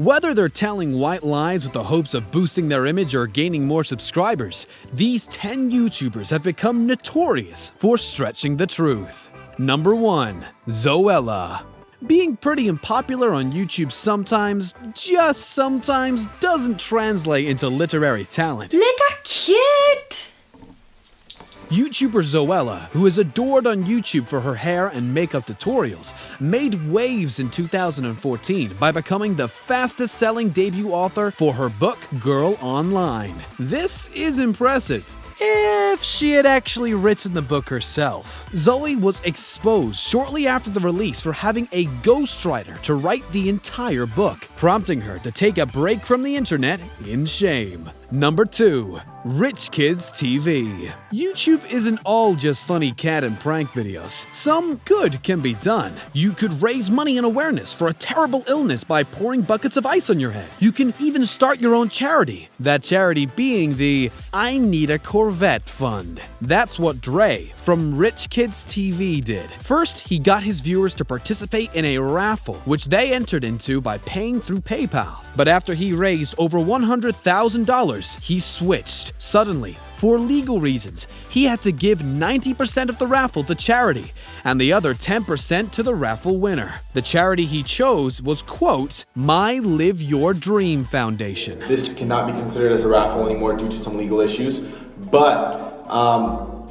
Whether they're telling white lies with the hopes of boosting their image or gaining more subscribers, these 10 YouTubers have become notorious for stretching the truth. Number 1. Zoella. Being pretty unpopular on YouTube sometimes, just sometimes, doesn't translate into literary talent. Look cute! YouTuber Zoella, who is adored on YouTube for her hair and makeup tutorials, made waves in 2014 by becoming the fastest-selling debut author for her book Girl Online. This is impressive, if she had actually written the book herself. Zoe was exposed shortly after the release for having a ghostwriter to write the entire book, prompting her to take a break from the internet in shame. Number 2. Rich Kids TV. YouTube isn't all just funny cat and prank videos. Some good can be done. You could raise money and awareness for a terrible illness by pouring buckets of ice on your head. You can even start your own charity. That charity being the I Need a Corvette Fund. That's what Dre from Rich Kids TV did. First, he got his viewers to participate in a raffle, which they entered into by paying through PayPal. But after he raised over $100,000, he switched. Suddenly, for legal reasons, he had to give 90% of the raffle to charity and the other 10% to the raffle winner. The charity he chose was, quote, My Live Your Dream Foundation. This cannot be considered as a raffle anymore due to some legal issues, but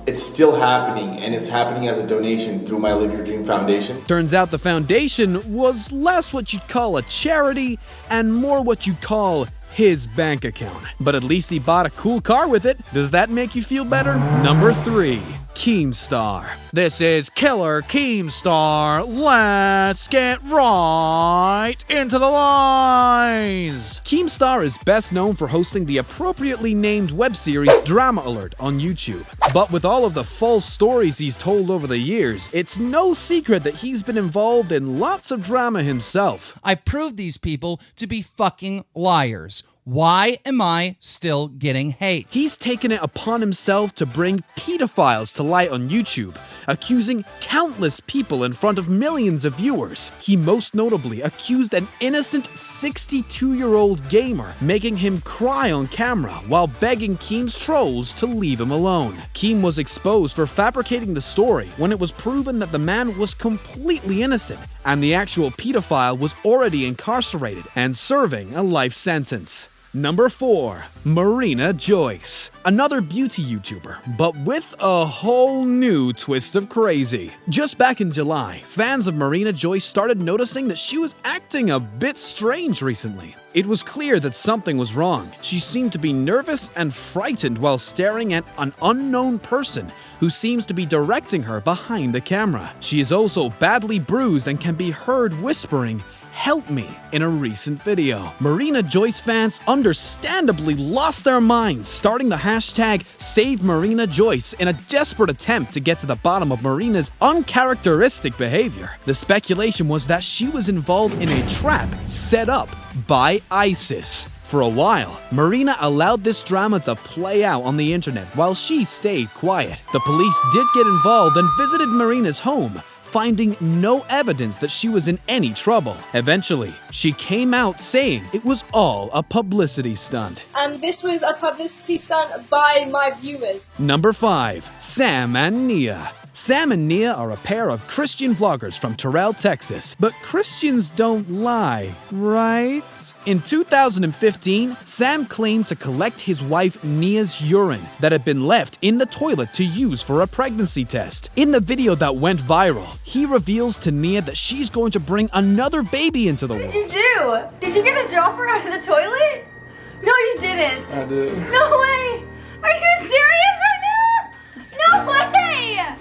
it's still happening, and it's happening as a donation through My Live Your Dream Foundation. Turns out the foundation was less what you'd call a charity and more what you'd call his bank account. But at least he bought a cool car with it. Does that make you feel better? Number 3. Keemstar. This is Killer Keemstar. Let's get right into the lines. Keemstar is best known for hosting the appropriately named web series Drama Alert on YouTube. But with all of the false stories he's told over the years, it's no secret that he's been involved in lots of drama himself. I proved these people to be fucking liars. Why am I still getting hate? He's taken it upon himself to bring pedophiles to light on YouTube, accusing countless people in front of millions of viewers. He most notably accused an innocent 62-year-old gamer, making him cry on camera while begging Keem's trolls to leave him alone. Keem was exposed for fabricating the story when it was proven that the man was completely innocent and the actual pedophile was already incarcerated and serving a life sentence. Number 4. Marina Joyce. Another beauty YouTuber, but with a whole new twist of crazy. Just back in July, fans of Marina Joyce started noticing that she was acting a bit strange recently. It was clear that something was wrong. She seemed to be nervous and frightened while staring at an unknown person who seems to be directing her behind the camera. She is also badly bruised and can be heard whispering, "Help me," in a recent video. Marina Joyce fans understandably lost their minds, starting the hashtag #SaveMarinaJoyce in a desperate attempt to get to the bottom of Marina's uncharacteristic behavior. The speculation was that she was involved in a trap set up by ISIS. For a while, Marina allowed this drama to play out on the internet while she stayed quiet. The police did get involved and visited Marina's home, finding no evidence that she was in any trouble. Eventually, she came out saying it was all a publicity stunt. This was a publicity stunt by my viewers. Number 5. Sam and Nia. Sam and Nia are a pair of Christian vloggers from Terrell, Texas. But Christians don't lie, right? In 2015, Sam claimed to collect his wife Nia's urine that had been left in the toilet to use for a pregnancy test. In the video that went viral, he reveals to Nia that she's going to bring another baby into the world. What did you do? Did you get a dropper out of the toilet? No, you didn't. I did. No way. Are you serious right now? No way.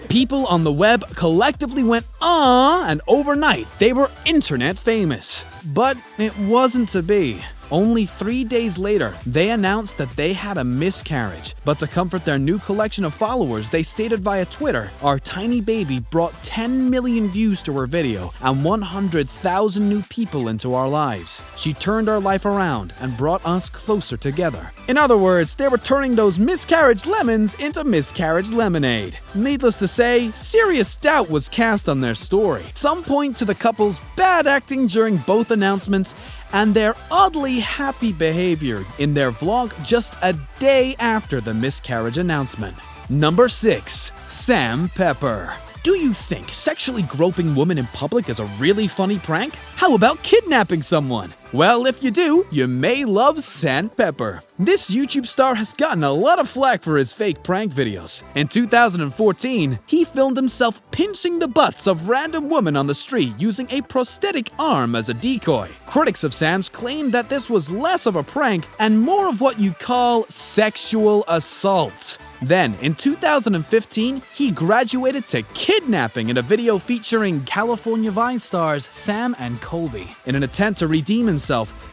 People on the web collectively went, and overnight they were internet famous. But it wasn't to be. Only 3 days later, they announced that they had a miscarriage. But to comfort their new collection of followers, they stated via Twitter, "Our tiny baby brought 10 million views to her video and 100,000 new people into our lives. She turned our life around and brought us closer together." In other words, they were turning those miscarriage lemons into miscarriage lemonade. Needless to say, serious doubt was cast on their story. Some point to the couple's bad acting during both announcements, and their oddly happy behavior in their vlog just a day after the miscarriage announcement. Number 6. Sam Pepper. Do you think sexually groping women in public is a really funny prank? How about kidnapping someone? Well, if you do, you may love Sandpepper. This YouTube star has gotten a lot of flack for his fake prank videos. In 2014, he filmed himself pinching the butts of random women on the street using a prosthetic arm as a decoy. Critics of Sam's claim that this was less of a prank and more of what you call sexual assault. Then, in 2015, he graduated to kidnapping in a video featuring California Vine stars Sam and Colby. In an attempt to redeem himself,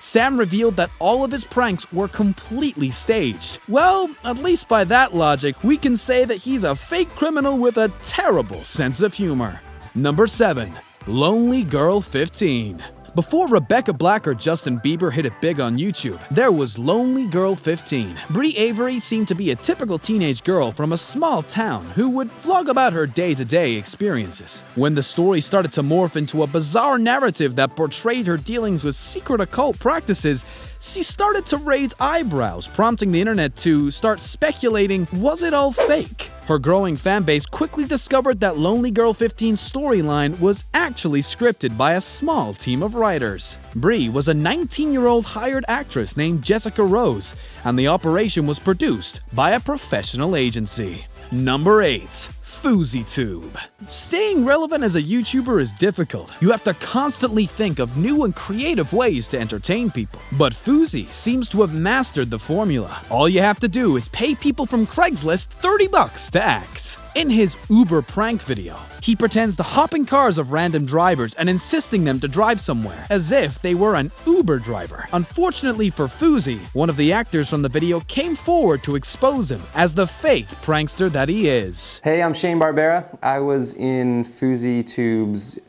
Sam revealed that all of his pranks were completely staged. Well, at least by that logic, we can say that he's a fake criminal with a terrible sense of humor. Number 7. Lonely Girl 15. Before Rebecca Black or Justin Bieber hit it big on YouTube, there was Lonely Girl 15. Brie Avery seemed to be a typical teenage girl from a small town who would vlog about her day-to-day experiences. When the story started to morph into a bizarre narrative that portrayed her dealings with secret occult practices, she started to raise eyebrows, prompting the internet to start speculating, was it all fake? Her growing fanbase quickly discovered that Lonely Girl 15's storyline was actually scripted by a small team of writers. Brie was a 19-year-old hired actress named Jessica Rose, and the operation was produced by a professional agency. Number 8. FouseyTube. Staying relevant as a YouTuber is difficult. You have to constantly think of new and creative ways to entertain people. But Fousey seems to have mastered the formula. All you have to do is pay people from Craigslist $30 to act. In his Uber prank video, he pretends to hop in cars of random drivers and insisting them to drive somewhere, as if they were an Uber driver. Unfortunately for Fousey, one of the actors from the video came forward to expose him as the fake prankster that he is. Hey, I'm Shane Barbera. I was in FouseyTube's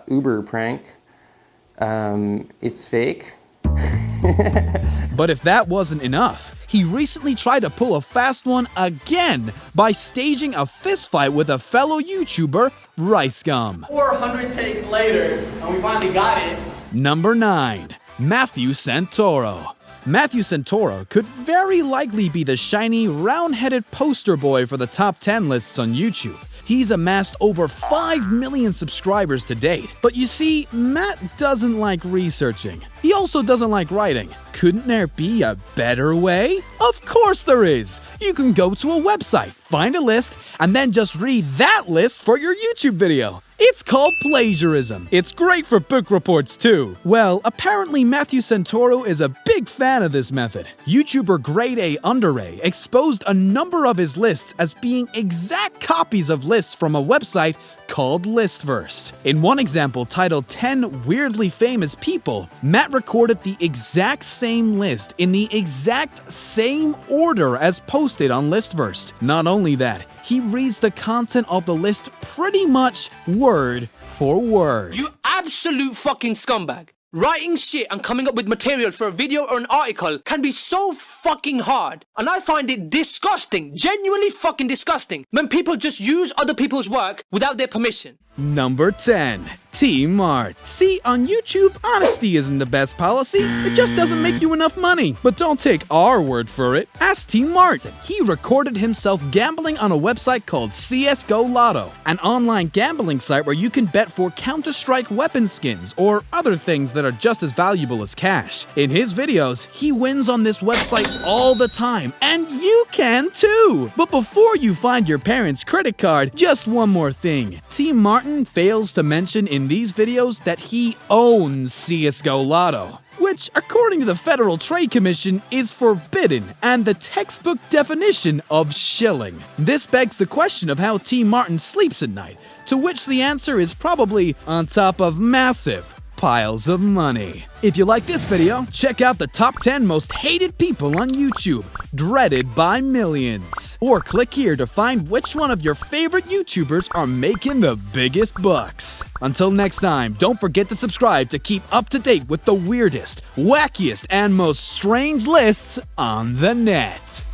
Uber prank. It's fake. But if that wasn't enough, he recently tried to pull a fast one again by staging a fistfight with a fellow YouTuber, Rice Gum. 400 takes later, and we finally got it. Number 9. Matthew Santoro. Matthew Santoro could very likely be the shiny, round-headed poster boy for the top 10 lists on YouTube. He's amassed over 5 million subscribers to date. But you see, Matt doesn't like researching. He also doesn't like writing. Couldn't there be a better way? Of course there is! You can go to a website, find a list, and then just read that list for your YouTube video. It's called plagiarism. It's great for book reports too. Well, apparently Matthew Santoro is a big fan of this method. YouTuber Grade A Under A exposed a number of his lists as being exact copies of lists from a website called Listverse. In one example titled 10 Weirdly Famous People, Matt recorded the exact same list in the exact same order as posted on Listverse. Not only that, he reads the content of the list pretty much word for word. You absolute fucking scumbag. Writing shit and coming up with material for a video or an article can be so fucking hard. And I find it disgusting, genuinely fucking disgusting, when people just use other people's work without their permission. Number 10. TmarTn. See, on YouTube, honesty isn't the best policy. It just doesn't make you enough money. But don't take our word for it. Ask TmarTn. He recorded himself gambling on a website called CSGO Lotto, an online gambling site where you can bet for Counter-Strike weapon skins or other things that are just as valuable as cash. In his videos, he wins on this website all the time, and you can too! But before you find your parents' credit card, just one more thing. TmarTn fails to mention in these videos that he owns CSGO Lotto, which, according to the Federal Trade Commission, is forbidden and the textbook definition of shilling. This begs the question of how TmarTn sleeps at night, to which the answer is probably on top of massive piles of money. If you like this video, check out the top 10 most hated people on YouTube, dreaded by millions. Or click here to find which one of your favorite YouTubers are making the biggest bucks. Until next time, don't forget to subscribe to keep up to date with the weirdest, wackiest, and most strange lists on the net.